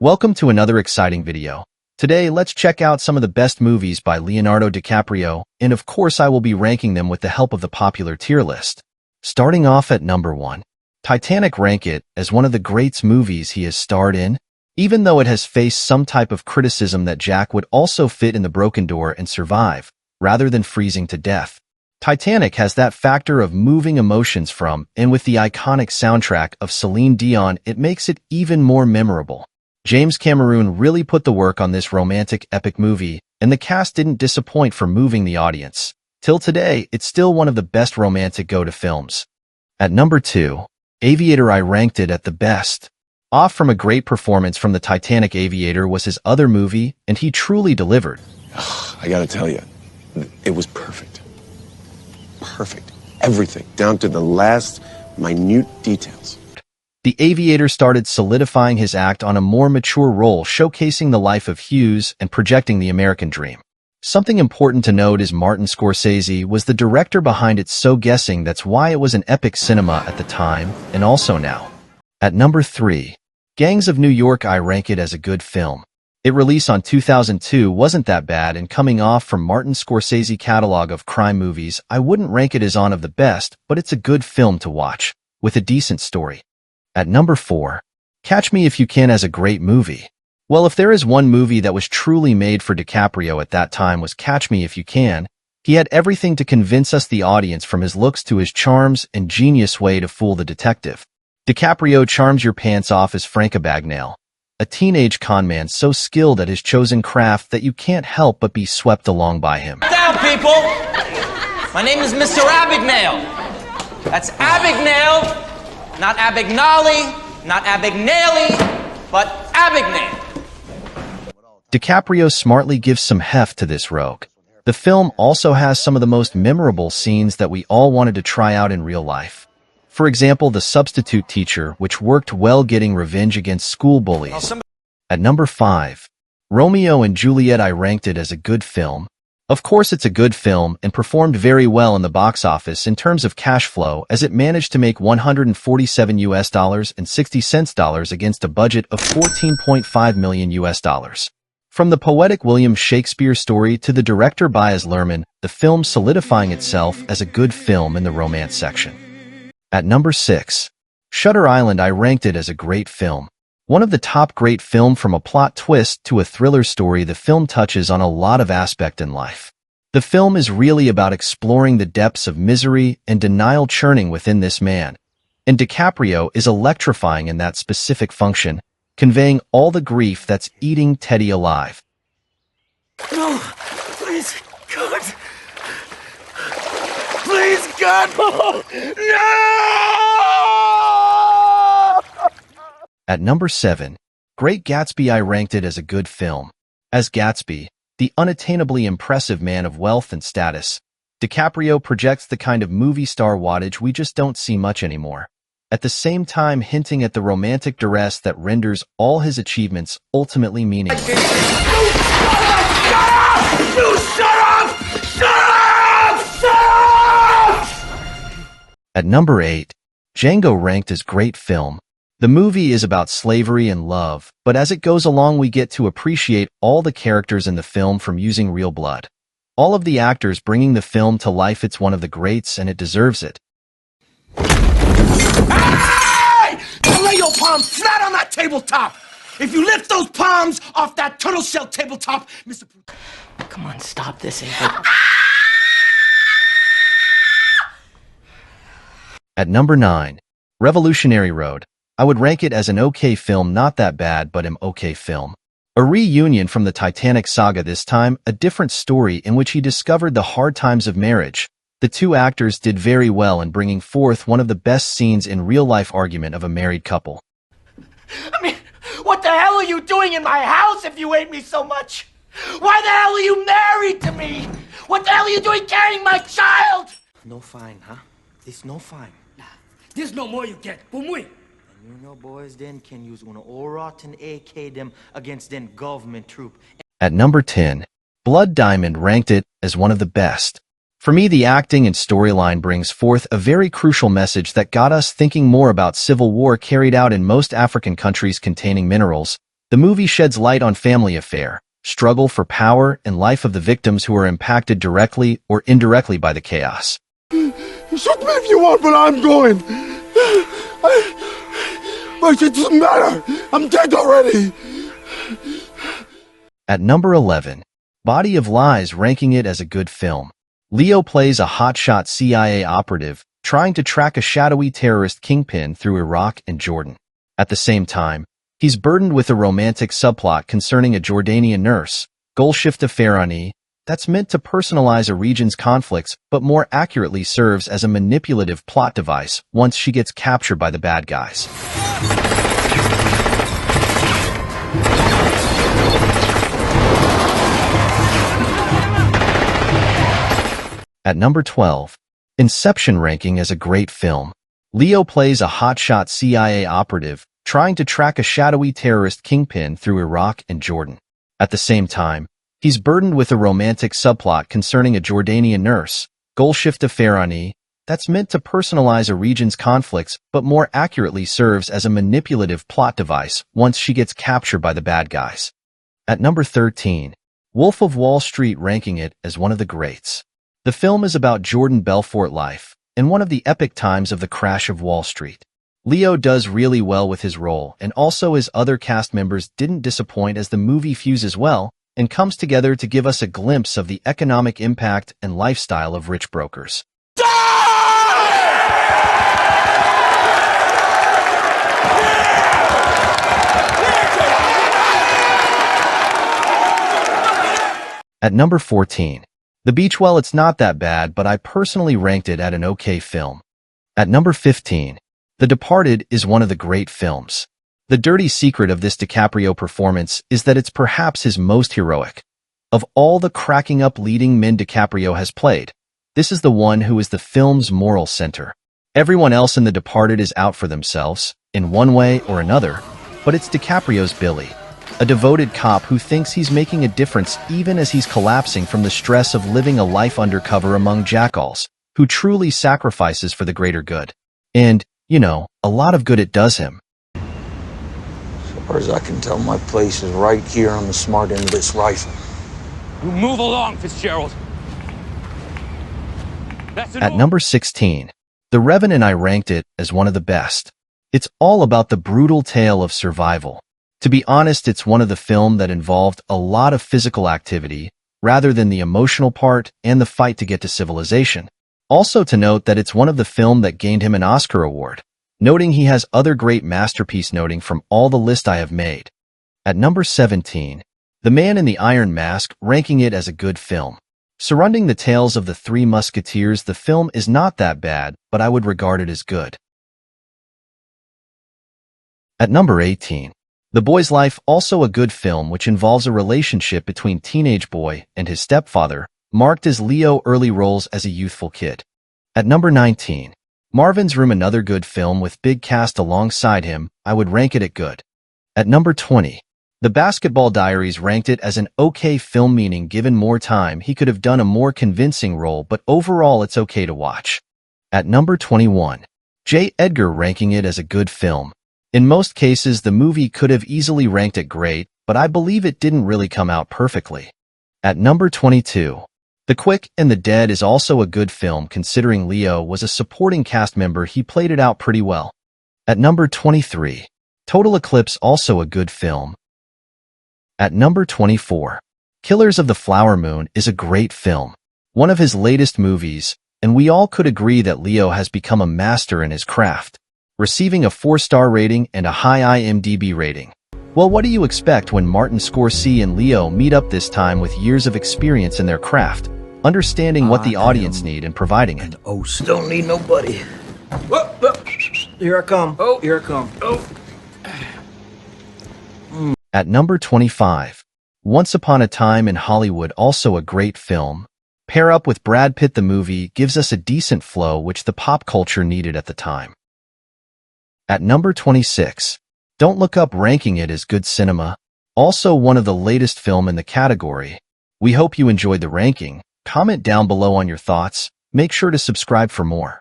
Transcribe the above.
Welcome to another exciting video. Today, let's check out some of the best movies by Leonardo DiCaprio, and of course I will be ranking them with the help of the popular tier list. Starting off at number 1. Titanic. Rank it as one of the greatest movies he has starred in. Even though it has faced some type of criticism that Jack would also fit in the broken door and survive, rather than freezing to death. Titanic has that factor of moving emotions from, and with the iconic soundtrack of Celine Dion, it makes it even more memorable. James Cameron really put the work on this romantic epic movie, and the cast didn't disappoint for moving the audience. Till today, it's still one of the best romantic go-to films. At number 2. Aviator. I ranked it at the best. Off from a great performance from the Titanic, Aviator was his other movie, and he truly delivered. I gotta tell you, it was perfect. Perfect. Everything, down to the last minute details. The Aviator started solidifying his act on a more mature role, showcasing the life of Hughes and projecting the American dream. Something important to note is Martin Scorsese was the director behind it, so guessing that's why it was an epic cinema at the time, and also now. At number 3. Gangs of New York. I rank it as a good film. It released on 2002 wasn't that bad, and coming off from Martin Scorsese catalog of crime movies, I wouldn't rank it as one of the best, but it's a good film to watch, with a decent story. At number 4. Catch Me If You Can. As a great movie. Well, if there is one movie that was truly made for DiCaprio at that time, was Catch Me If You Can. He had everything to convince us, the audience, from his looks to his charms and genius way to fool the detective. DiCaprio charms your pants off as Frank Abagnale, a teenage conman so skilled at his chosen craft that you can't help but be swept along by him. Down, people! My name is Mr. Abagnale. That's Abagnale. Not Abagnale, not Abagnale, but Abagnale. DiCaprio smartly gives some heft to this rogue. The film also has some of the most memorable scenes that we all wanted to try out in real life. For example, the substitute teacher, which worked well getting revenge against school bullies. At number 5. Romeo and Juliet. I ranked it as a good film. Of course, it's a good film and performed very well in the box office in terms of cash flow, as it managed to make $147.60 against a budget of $14.5 million. From the poetic William Shakespeare story to the director Baz Luhrmann, the film solidifying itself as a good film in the romance section. At number 6. Shutter Island. I ranked it as a great film. One of the top great film. From a plot twist to a thriller story, the film touches on a lot of aspects in life. The film is really about exploring the depths of misery and denial churning within this man, and DiCaprio is electrifying in that specific function, conveying all the grief that's eating Teddy alive. No, please, God. Please, God, no! At number 7. Great Gatsby. I ranked it as a good film. As Gatsby, the unattainably impressive man of wealth and status, DiCaprio projects the kind of movie star wattage we just don't see much anymore, at the same time hinting at the romantic duress that renders all his achievements ultimately meaningless. Shut up! You shut up! Shut up! Shut up! At number 8. Django. Ranked as great film. The movie is about slavery and love, but as it goes along we get to appreciate all the characters in the film, from using real blood. All of the actors bringing the film to life. It's one of the greats, and it deserves it. Hey! Now lay your palms flat on that tabletop! If you lift those palms off that turtle shell tabletop, Mr. Come on, stop this, Ava. At number 9. Revolutionary Road. I would rank it as an okay film, not that bad, but an okay film. A reunion from the Titanic saga, this time a different story in which he discovered the hard times of marriage. The two actors did very well in bringing forth one of the best scenes in real-life argument of a married couple. I mean, what the hell are you doing in my house if you hate me so much? Why the hell are you married to me? What the hell are you doing carrying my child? No fine, huh? This no fine. There's no more you get. Bumuy. You know, boys then can use one old rotten AK them against them government troop. At number 10. Blood Diamond. Ranked it as one of the best. For me, the acting and storyline brings forth a very crucial message that got us thinking more about civil war carried out in most African countries containing minerals, The movie sheds light on family affair, struggle for power, and life of the victims who are impacted directly or indirectly by the chaos. Shoot me if you want, but I'm going. But it doesn't matter. I'm dead already. At number 11, Body of Lies, ranking it as a good film. Leo plays a hotshot CIA operative trying to track a shadowy terrorist kingpin through Iraq and Jordan. At the same time, he's burdened with a romantic subplot concerning a Jordanian nurse, Golshifteh Farahani, that's meant to personalize a region's conflicts but more accurately serves as a manipulative plot device once she gets captured by the bad guys. At number 12, Inception, ranking as a great film. Leo plays a hotshot CIA operative trying to track a shadowy terrorist kingpin through Iraq and Jordan. At the same time, he's burdened with a romantic subplot concerning a Jordanian nurse, Golshifteh Farahani, that's meant to personalize a region's conflicts but more accurately serves as a manipulative plot device once she gets captured by the bad guys. At number 13, Wolf of Wall Street, ranking it as one of the greats. The film is about Jordan Belfort life and one of the epic times of the crash of Wall Street. Leo does really well with his role, and also his other cast members didn't disappoint as the movie fuses well and comes together to give us a glimpse of the economic impact and lifestyle of rich brokers. At number 14, The Beach. Well, it's not that bad, but I personally ranked it at an okay film. At number 15, The Departed is one of the great films. The dirty secret of this DiCaprio performance is that it's perhaps his most heroic. Of all the cracking up leading men DiCaprio has played, this is the one who is the film's moral center. Everyone else in The Departed is out for themselves, in one way or another, but it's DiCaprio's Billy, a devoted cop who thinks he's making a difference even as he's collapsing from the stress of living a life undercover among jackalls, who truly sacrifices for the greater good. And, you know, a lot of good it does him. As far as I can tell, my place is right here on the smart end of this rifle. You move along, Fitzgerald. At number 16, The Revenant. I ranked it as one of the best. It's all about the brutal tale of survival. To be honest, it's one of the film that involved a lot of physical activity rather than the emotional part and the fight to get to civilization. Also to note that it's one of the film that gained him an Oscar award, noting he has other great masterpiece noting from all the list I have made. At number 17, The Man in the Iron Mask, ranking it as a good film. Surrounding the tales of the Three Musketeers, the film is not that bad, but I would regard it as good. At number 18, The Boy's Life, also a good film which involves a relationship between teenage boy and his stepfather, marked as Leo early roles as a youthful kid. At number 19, Marvin's Room, another good film with big cast alongside him, I would rank it at good. At number 20, The Basketball Diaries, ranked it as an okay film, meaning given more time he could have done a more convincing role, but overall it's okay to watch. At number 21, J. Edgar, ranking it as a good film. In most cases the movie could have easily ranked it great, but I believe it didn't really come out perfectly. At number 22, The Quick and the Dead is also a good film considering Leo was a supporting cast member, he played it out pretty well. At number 23, Total Eclipse, also a good film. At number 24, Killers of the Flower Moon is a great film, one of his latest movies, and we all could agree that Leo has become a master in his craft, receiving a 4-star rating and a high IMDb rating. Well, what do you expect when Martin Scorsese and Leo meet up this time with years of experience in their craft, understanding what the audience need and providing it? Oh, don't need nobody. Whoa, whoa. Here I come. Oh, here I come. Oh. At number 25, Once Upon a Time in Hollywood, also a great film. Pair up with Brad Pitt, the movie gives us a decent flow which the pop culture needed at the time. At number 26, Don't Look Up, ranking it as good cinema, also one of the latest film in the category. We hope you enjoyed the ranking. Comment down below on your thoughts. Make sure to subscribe for more.